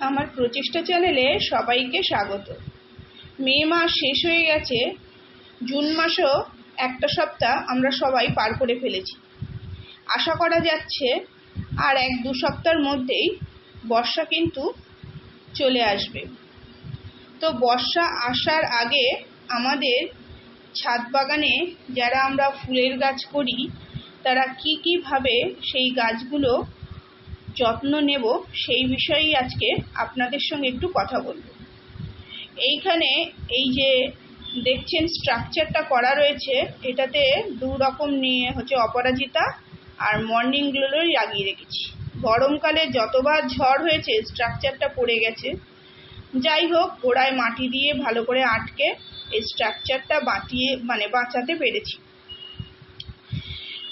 আমার প্রচেষ্টা চ্যানেলে সবাইকে স্বাগত। মে মাস শেষ হয়ে গেছে, জুন মাসও একটা সপ্তাহ আমরা সবাই পার করে ফেলেছি। আশা করা যাচ্ছে আর 1-2 সপ্তাহের মধ্যেই বর্ষা কিন্তু চলে আসবে। তো বর্ষা আসার আগে আমাদের ছাদ বাগানে যারা আমরা ফুলের গাছ করি তারা কীভাবে সেই গাছগুলো যত্ন নেব সেই বিষয়েই আজকে আপনাদের সঙ্গে একটু কথা বলবো। এইখানে এই যে দেখছেন স্ট্রাকচারটা করা রয়েছে, এটাতে 2 রকম নিয়ে হচ্ছে অপরাজিতা আর মর্নিং গ্লোরি লাগিয়ে রেখেছি। গরমকালে যতবার ঝড় হয়েছে স্ট্রাকচারটা পড়ে গেছে। যাই হোক, গোড়ায় মাটি দিয়ে ভালো করে আটকে এই স্ট্রাকচারটা বাঁচাতে পেরেছি।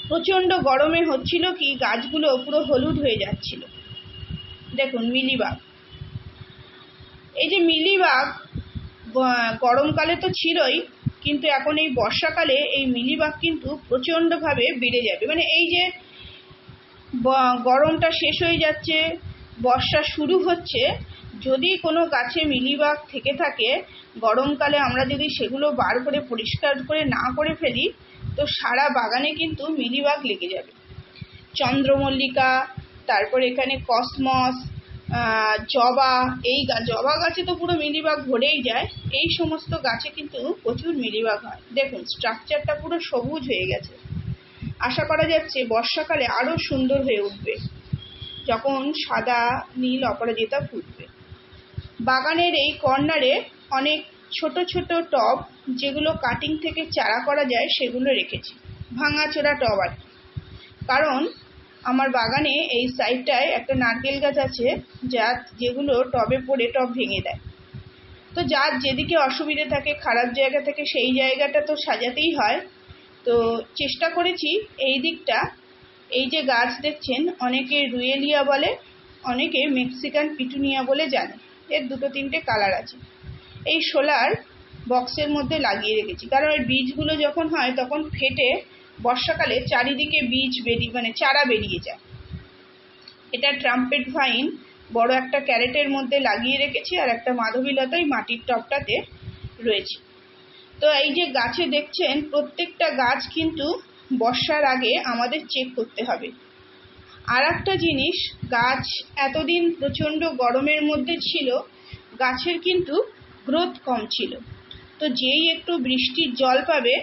প্রচণ্ড গরমে হচ্ছিল কি, গাছগুলো পুরো হলুদ হয়ে যাচ্ছিল। দেখুন মিলিবাগ, এই যে মিলিবাগ গরমকালে তো ছিলই, কিন্তু এখন এই বর্ষাকালে এই মিলিবাগ কিন্তু প্রচণ্ডভাবে বেড়ে যাবে। এই যে গরমটা শেষ হয়ে যাচ্ছে, বর্ষা শুরু হচ্ছে, যদি কোনো গাছে মিলিবাগ থেকে থাকে গরমকালে আমরা যদি সেগুলো বার করে পরিষ্কার করে না করে ফেলি তো সারা বাগানে কিন্তু মিলিবাগ লেগে যাবে। চন্দ্রমল্লিকা, তারপর এখানে কসমস, জবা, এই জবা গাছে তো পুরো মিলিবাগ ভরেই যায়। এই সমস্ত গাছে কিন্তু প্রচুর মিলিবাগ হয়। দেখুন স্ট্রাকচারটা পুরো সবুজ হয়ে গেছে। আশা করা যাচ্ছে বর্ষাকালে আরও সুন্দর হয়ে উঠবে যখন সাদা নীল অপরাজিতা ফুটবে। বাগানের এই কর্নারে অনেক ছোট ছোট টব, যেগুলো কাটিং থেকে চারা করা যায়, সেগুলো রেখেছি। ভাঙাচোরা টব আর কি, কারণ আমার বাগানে এই সাইডটায় একটা নারকেল গাছ আছে যেগুলো টবে পড়ে টব ভেঙে দেয়। তো যার যেদিকে অসুবিধে থাকে, খারাপ জায়গা থেকে, সেই জায়গাটা তো সাজাতেই হয়। তো চেষ্টা করেছি এই দিকটা, এই যে গাছ দেখছেন, অনেকে রুয়েলিয়া বলে, অনেকে মেক্সিকান পিটুনিয়া বলে জানে। এর 2-3টে কালার আছে। এই সোলার বক্সের মধ্যে লাগিয়ে রেখেছি, কারণ এর বীজগুলো যখন হয় তখন ফেটে বর্ষাকালে চারিদিকে বীজ চারা বেরিয়ে যায়। এটা ট্রাম্পেট ভাইন বড় একটা ক্যারেটের মধ্যে লাগিয়ে রেখেছি, আর একটা মাধবীলতাই মাটির টবটাতে রয়েছে। তো এই যে গাছে দেখছেন, প্রত্যেকটা গাছ কিন্তু বর্ষার আগে আমাদের চেক করতে হবে। আর একটা জিনিস, গাছ এতদিন প্রচণ্ড গরমের মধ্যে ছিল, গাছের কিন্তু গ্রোথ কম ছিল। তো যেই একটু বৃষ্টির জল পাবে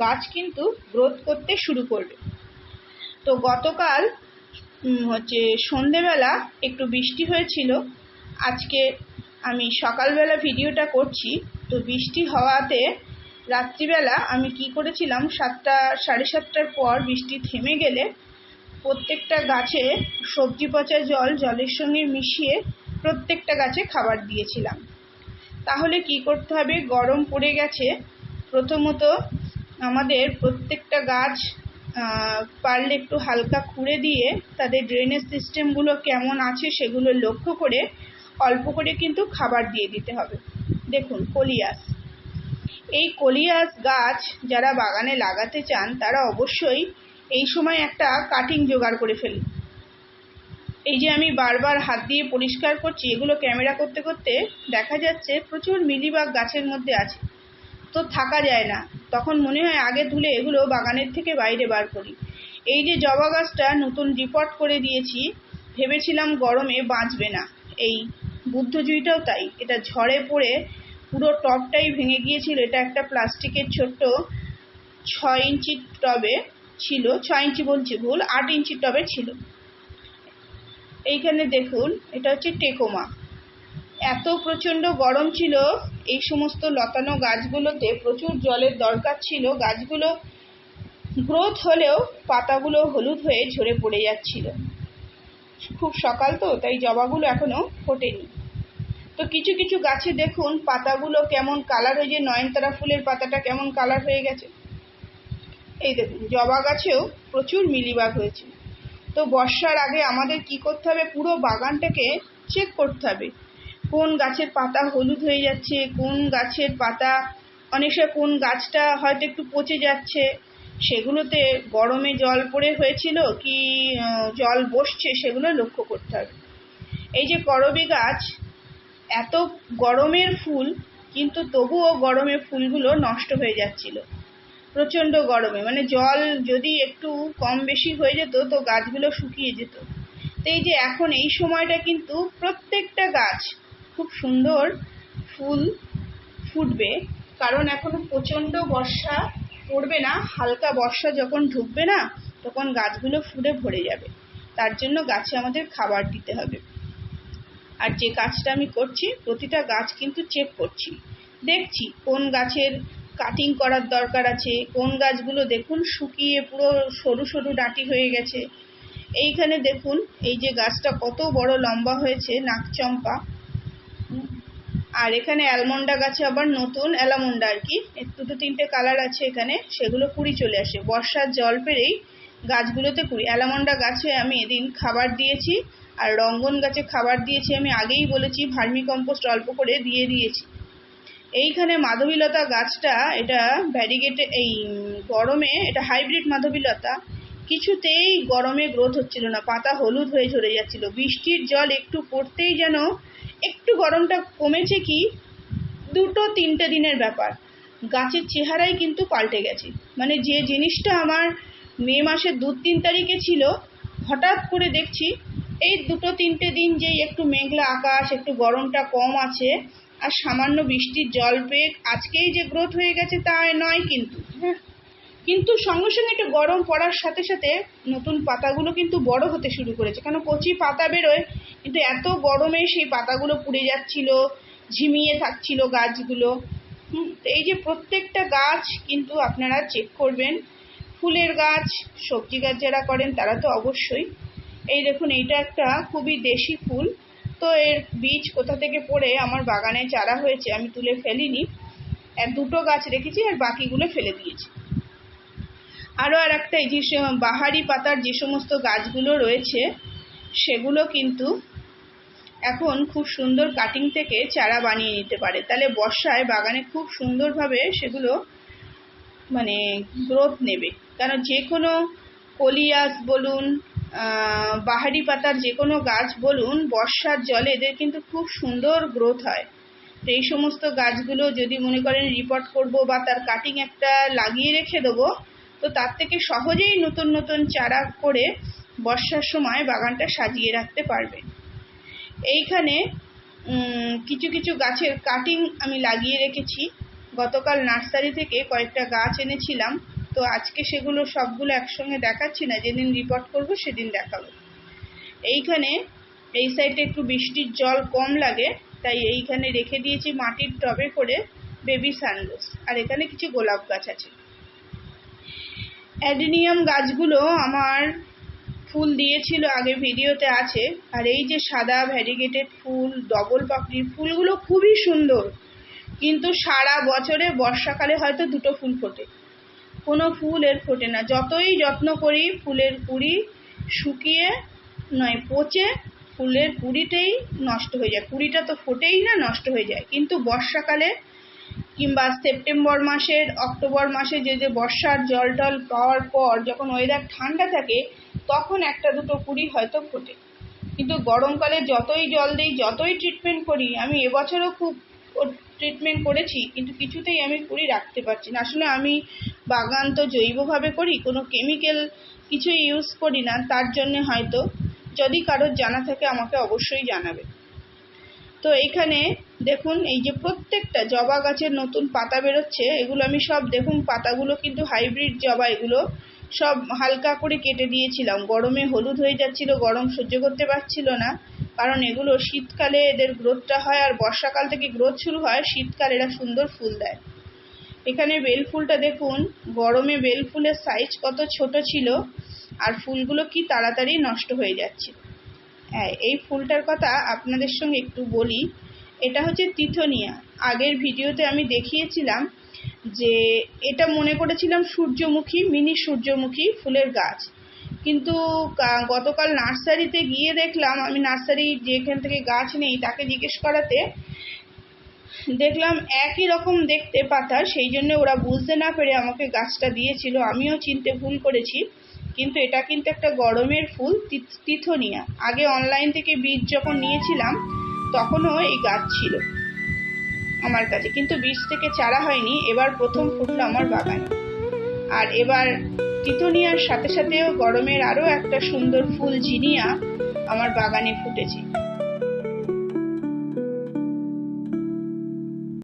গাছ কিন্তু গ্রোথ করতে শুরু করবে। তো গতকাল সন্ধেবেলা একটু বৃষ্টি হয়েছিল। আজকে আমি সকালবেলা ভিডিওটা করছি, তো বৃষ্টি হওয়াতে রাত্রিবেলা আমি কি করেছিলাম, 7:30টার পর বৃষ্টি থেমে গেলে প্রত্যেকটা গাছে সবজি পচা জলের সঙ্গে মিশিয়ে প্রত্যেকটা গাছে খাবার দিয়েছিলাম। তাহলে কি করতে হবে, গরম পড়ে গেছে, প্রথমত আমাদের প্রত্যেকটা গাছ পারলে একটু হালকা খুঁড়ে দিয়ে তাদের ড্রেনেজ সিস্টেমগুলো কেমন আছে সেগুলো লক্ষ্য করে অল্প করে কিন্তু খাবার দিয়ে দিতে হবে। দেখুন কলিয়াস, এই কলিয়াস গাছ যারা বাগানে লাগাতে চান তারা অবশ্যই এই সময় একটা কাটিং জোগাড় করে ফেলুন। এই যে আমি বারবার হাত দিয়ে পরিষ্কার করছি, এগুলো ক্যামেরা করতে করতে দেখা যাচ্ছে প্রচুর মিলিবাগ গাছের মধ্যে আছে। তো থাকা যায় না, তখন মনে হয় আগে তুলে এগুলো বাগানের থেকে বাইরে বার করি। এই যে জবা গাছটা নতুন রিপোর্ট করে দিয়েছি, ভেবেছিলাম গরমে বাঁচবে না। এই বুদ্ধজুঁইটাও তাই, এটা ঝড়ে পড়ে পুরো টবটাই ভেঙে গিয়েছিল। এটা একটা প্লাস্টিকের ছোট্ট 6 ইঞ্চি টবে ছিল, 6 ইঞ্চি বলছি ভুল, 8 ইঞ্চি টবে ছিল। এইখানে দেখুন, এটা হচ্ছে টেকোমা। এত প্রচণ্ড গরম ছিল, এই সমস্ত লতানো গাছগুলোতে প্রচুর জলের দরকার ছিল। গাছগুলো গ্রোথ হলেও পাতাগুলো হলুদ হয়ে ঝরে পড়ে যাচ্ছিল। খুব সকাল তো, তাই জবাগুলো এখনো ফোটেনি। তো কিছু কিছু গাছে দেখুন পাতাগুলো কেমন কালার হয়ে, যে নয়নতারা ফুলের পাতাটা কেমন কালার হয়ে গেছে। এই দেখুন জবা গাছেও প্রচুর মিলিবাগ হয়েছে। তো বর্ষার আগে আমাদের কি করতে হবে, পুরো বাগানটাকে চেক করতে হবে। কোন গাছের পাতা হলুদ হয়ে যাচ্ছে, কোন গাছের পাতা অনেক সময়, কোন গাছটা হয়তো একটু পচে যাচ্ছে, সেগুলোতে গরমে জল পড়ে হয়েছিল কি জল বসছে, সেগুলো লক্ষ্য করতে হবে। এই যে করবী গাছ, এত গরমের ফুল, কিন্তু তবুও গরমে ফুলগুলো নষ্ট হয়ে যাচ্ছিল প্রচণ্ড গরমে। মানে জল যদি একটু কম বেশি হয়ে যেত তো গাছগুলো শুকিয়ে যেত। তো এই যে এখন এই সময়টা কিন্তু প্রত্যেকটা গাছ খুব সুন্দর ফুল ফুটবে, কারণ এখনো প্রচণ্ড বর্ষা পড়বে না, হালকা বর্ষা যখন ঢুকবে না তখন গাছগুলো ফুলে ভরে যাবে। তার জন্য গাছে আমাদের খাবার দিতে হবে। আর যে কাজটা আমি করছি, প্রতিটা গাছ কিন্তু চেক করছি, দেখছি কোন গাছের কাটিং করার দরকার আছে, কোন গাছগুলো দেখুন শুকিয়ে পুরো সরু সরু ডাঁটি হয়ে গেছে। এইখানে দেখুন এই যে গাছটা কত বড় লম্বা হয়েছে, নাকচম্পা। আর এখানে অ্যালমন্ডা গাছে আবার নতুন অ্যালামন্ডা আর কি, দুটো তিনটে কালার আছে এখানে, সেগুলো কুড়ি চলে আসে বর্ষার জল পেরেই গাছগুলোতে কুড়ি। অ্যালামন্ডা গাছে আমি এদিন খাবার দিয়েছি, আর রঙ্গন গাছে খাবার দিয়েছি, আমি আগেই বলেছি ভার্মি কম্পোস্ট অল্প করে দিয়ে দিয়েছি। এইখানে মাধবীলতা গাছটা, এটা ভ্যারিগেটে, এই গরমে এটা হাইব্রিড মাধবীলতা, কিছুতেই গরমে গ্রোথ হচ্ছিল না, পাতা হলুদ হয়ে ঝরে যাচ্ছিল। বৃষ্টির জল একটু পড়তেই যেন একটু গরমটা কমেছে, কি 2-3 দিনের ব্যাপার, গাছের চেহারাই কিন্তু পাল্টে গেছে। মানে যে জিনিসটা আমার মে মাসের 2-3 তারিখে ছিল, হঠাৎ করে দেখছি এই 2-3 দিন যেই একটু মেঘলা আকাশ, একটু গরমটা কম আছে, আর সামান্য বৃষ্টির জল পেয়ে আজকেই যে গ্রোথ হয়ে গেছে তা নয় কিন্তু, হ্যাঁ, কিন্তু সঙ্গে সঙ্গে একটু গরম পড়ার সাথে সাথে নতুন পাতাগুলো কিন্তু বড় হতে শুরু করেছে। কেন কচি পাতা বেরোয়, কিন্তু এত গরমে সেই পাতাগুলো পুড়ে যাচ্ছিল, ঝিমিয়ে থাকছিল গাছগুলো। এই যে প্রত্যেকটা গাছ কিন্তু আপনারা চেক করবেন। ফুলের গাছ, সবজি গাছ যারা করেন তারা তো অবশ্যই। এই দেখুন এইটা একটা খুবই দেশি ফুল, তো এর বীজ কোথা থেকে পড়ে আমার বাগানে চারা হয়েছে, আমি তুলে ফেলিনি, 2টো গাছ রেখেছি আর বাকিগুলো ফেলে দিয়েছি। আরও আর একটা, এই যে বাহারি পাতার যে সমস্ত গাছগুলো রয়েছে সেগুলো কিন্তু এখন খুব সুন্দর কাটিং থেকে চারা বানিয়ে নিতে পারে, তাহলে বর্ষায় বাগানে খুব সুন্দরভাবে সেগুলো মানে গ্রোথ নেবে। কারণ যে কোনো কলিয়াস বলুন, বাহারি পাতার যে কোনো গাছ বলুন, বর্ষার জলে এদের কিন্তু খুব সুন্দর গ্রোথ হয়। তো এই সমস্ত গাছগুলো যদি মনে করেন রিপোর্ট করব বা তার কাটিং একটা লাগিয়ে রেখে দেবো, তো তার থেকে সহজেই নতুন নতুন চারা করে বর্ষার সময় বাগানটা সাজিয়ে রাখতে পারবে। এইখানে কিছু কিছু গাছের কাটিং আমি লাগিয়ে রেখেছি, গতকাল নার্সারি থেকে কয়েকটা গাছ এনেছিলাম, তো আজকে সেগুলো সবগুলো একসঙ্গে দেখাচ্ছি না, যেদিন রিপোর্ট করব সেদিন দেখাবো। এইখানে এই সাইডে একটু বৃষ্টির জল কম লাগে, তাই এইখানে রেখে দিয়েছি মাটির টবে করে বেবি সানরোজ, আর এখানে কিছু গোলাপ গাছ আছে। অ্যাডেনিয়াম গাছগুলো আমার ফুল দিয়েছিল, আগে ভিডিওতে আছে। আর এই যে সাদা ভ্যারিগেটেড ফুল, ডবল পাপড়ির ফুলগুলো খুবই সুন্দর, কিন্তু সারা বছরে বর্ষাকালে হয়তো 2টো ফুল ফোটে, কোনো ফুল এর ফোটে না। যতই যত্ন করি ফুলের কুঁড়ি শুকিয়ে নয় পচে ফুলের কুঁড়িটাই নষ্ট হয়ে যায়, কুঁড়িটা তো ফোটেই না, নষ্ট হয়ে যায়। কিন্তু বর্ষাকালে কিংবা সেপ্টেম্বর মাসের অক্টোবর মাসে যে বর্ষার জল টল পাওয়ার পর যখন ওয়েদার ঠান্ডা থাকে, তখন 1-2টো কুঁড়ি হয়তো ফোটে। কিন্তু গরমকালে যতই জল দিই, যতই ট্রিটমেন্ট করি, আমি এবছরও খুব ট্রিটমেন্ট করেছি, কিন্তু কিছুতেই আমি কুঁড়ি রাখতে পারছি না। আসলে আমি বাগান তো জৈবভাবে করি, কোনো কেমিক্যাল কিছু ইউজ করি না, তার জন্য হয়তো। যদি কারোর জানা থাকে আমাকে অবশ্যই জানাবে। তো এইখানে দেখুন এই যে প্রত্যেকটা জবা গাছের নতুন পাতা বেরোচ্ছে, এগুলো আমি সব দেখুন, পাতাগুলো কিন্তু হাইব্রিড জবা, এগুলো সব হালকা করে কেটে দিয়েছিলাম, গরমে হলুদ হয়ে যাচ্ছিল, গরম সহ্য করতে পারছিল না, কারণ এগুলো শীতকালে এদের গ্রোথটা হয়, আর বর্ষাকাল থেকে গ্রোথ শুরু হয়, শীতকালে এরা সুন্দর ফুল দেয়। এখানে বেল ফুলটা দেখুন, গরমে বেল ফুলের সাইজ কত ছোট ছিল, আর ফুলগুলো কি তাড়াতাড়ি নষ্ট হয়ে যাচ্ছে। হ্যাঁ, এই ফুলটার কথা আপনাদের সঙ্গে একটু বলি। এটা হচ্ছে তিথোনিয়া। আগের ভিডিওতে আমি দেখিয়েছিলাম যে এটা মনে করেছিলাম সূর্যমুখী, মিনি সূর্যমুখী ফুলের গাছ, কিন্তু গতকাল নার্সারিতে গিয়ে দেখলাম, আমি নার্সারি যেখান থেকে গাছ নেই তাকে জিজ্ঞেস করাতে দেখলাম একই রকম দেখতে পাতা, সেই জন্য ওরা বুঝতে না পেরে আমাকে গাছটা দিয়েছিল, আমিও চিনতে ভুল করেছি। কিন্তু এটা কিন্তু একটা গরমের ফুল, তিথোনিয়া। আগে অনলাইন থেকে বীজ যখন নিয়েছিলাম তখনও এই গাছ ছিল আমার কাছে, কিন্তু বীজ থেকে চারা হয়নি। এবার প্রথম ফুটলো আমার বাগানে। আর এবার তিতুনিয়ার সাথে সাথেও গরমের আরো একটা সুন্দর ফুল জিনিয়া আমার বাগানে ফুটেছে।